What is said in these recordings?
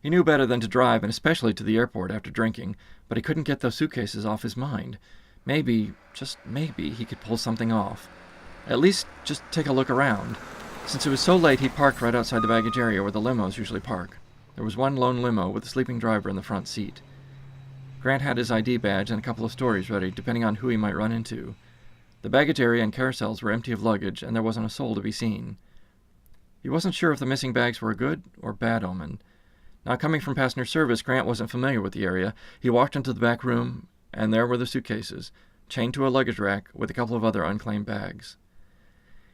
He knew better than to drive, and especially to the airport after drinking, but he couldn't get those suitcases off his mind. Maybe, just maybe, he could pull something off. At least, just take a look around. Since it was so late, he parked right outside the baggage area where the limos usually park. There was one lone limo with a sleeping driver in the front seat. Grant had his ID badge and a couple of stories ready, depending on who he might run into. The baggage area and carousels were empty of luggage, and there wasn't a soul to be seen. He wasn't sure if the missing bags were a good or bad omen. Now, coming from passenger service, Grant wasn't familiar with the area. He walked into the back room, and there were the suitcases, chained to a luggage rack with a couple of other unclaimed bags.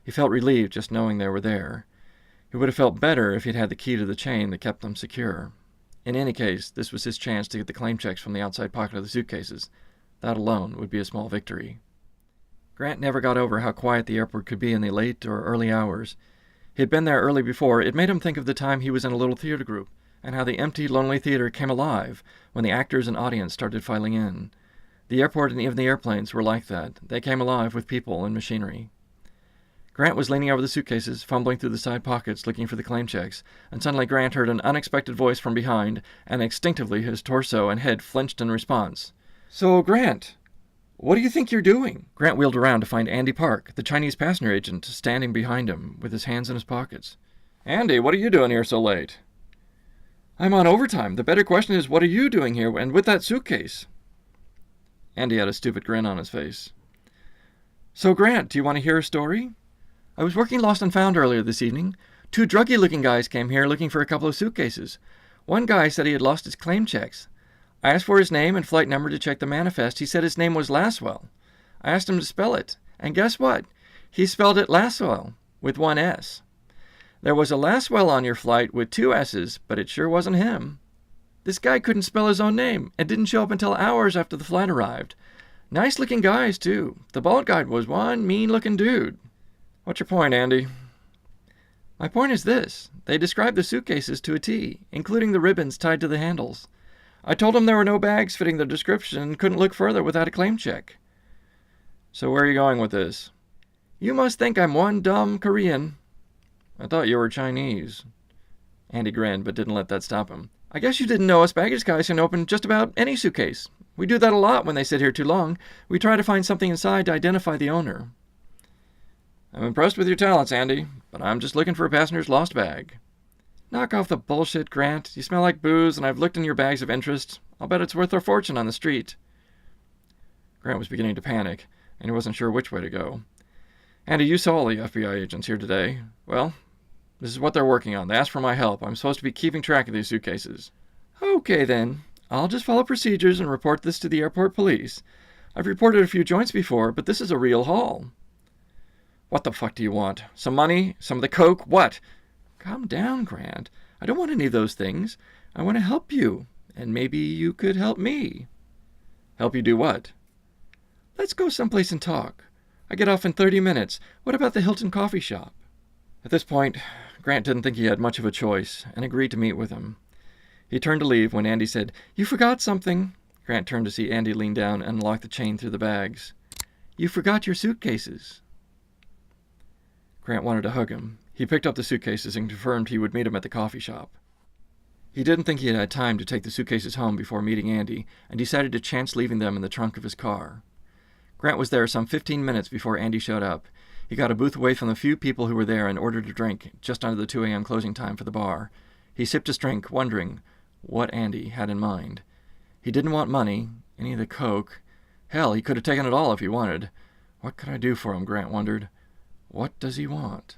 He felt relieved just knowing they were there. He would have felt better if he'd had the key to the chain that kept them secure. In any case, this was his chance to get the claim checks from the outside pocket of the suitcases. That alone would be a small victory. Grant never got over how quiet the airport could be in the late or early hours. He had been there early before. It made him think of the time he was in a little theater group, and how the empty, lonely theater came alive when the actors and audience started filing in. The airport and even the airplanes were like that. They came alive with people and machinery. Grant was leaning over the suitcases, fumbling through the side pockets, looking for the claim checks, and suddenly Grant heard an unexpected voice from behind, and instinctively his torso and head flinched in response. "So, Grant, what do you think you're doing?" Grant wheeled around to find Andy Park, the Chinese passenger agent, standing behind him, with his hands in his pockets. "Andy, what are you doing here so late?" "I'm on overtime. The better question is, what are you doing here, and with that suitcase?" Andy had a stupid grin on his face. "So, Grant, do you want to hear a story? I was working lost and found earlier this evening. 2 druggy-looking guys came here looking for a couple of suitcases. One guy said he had lost his claim checks. I asked for his name and flight number to check the manifest. He said his name was Laswell. I asked him to spell it, and guess what? He spelled it Laswell, with 1 S. There was a Laswell on your flight with 2 S's, but it sure wasn't him. This guy couldn't spell his own name and didn't show up until hours after the flight arrived. Nice-looking guys, too. The bald guy was one mean-looking dude." "What's your point, Andy?" "My point is this. They described the suitcases to a T, including the ribbons tied to the handles. I told them there were no bags fitting the description and couldn't look further without a claim check." "So where are you going with this?" "You must think I'm one dumb Korean." "I thought you were Chinese." Andy grinned, but didn't let that stop him. "I guess you didn't know us baggage guys can open just about any suitcase. We do that a lot when they sit here too long. We try to find something inside to identify the owner." "I'm impressed with your talents, Andy, but I'm just looking for a passenger's lost bag." "Knock off the bullshit, Grant. You smell like booze, and I've looked in your bags of interest. I'll bet it's worth a fortune on the street." Grant was beginning to panic, and he wasn't sure which way to go. "Andy, you saw all the FBI agents here today. Well, this is what they're working on. They asked for my help. I'm supposed to be keeping track of these suitcases." "Okay, then. I'll just follow procedures and report this to the airport police. I've reported a few joints before, but this is a real haul." "What the fuck do you want? Some money? Some of the coke? What?" "Calm down, Grant. I don't want any of those things. I want to help you, and maybe you could help me." "Help you do what?" "Let's go someplace and talk. I get off in 30 minutes. What about the Hilton coffee shop?" At this point, Grant didn't think he had much of a choice, and agreed to meet with him. He turned to leave when Andy said, "You forgot something." Grant turned to see Andy lean down and lock the chain through the bags. "You forgot your suitcases." Grant wanted to hug him. He picked up the suitcases and confirmed he would meet him at the coffee shop. He didn't think he had had time to take the suitcases home before meeting Andy, and decided to chance leaving them in the trunk of his car. Grant was there some 15 minutes before Andy showed up. He got a booth away from the few people who were there and ordered a drink, just under the 2 a.m. closing time for the bar. He sipped his drink, wondering what Andy had in mind. He didn't want money, any of the coke. Hell, he could have taken it all if he wanted. What could I do for him, Grant wondered. What does he want?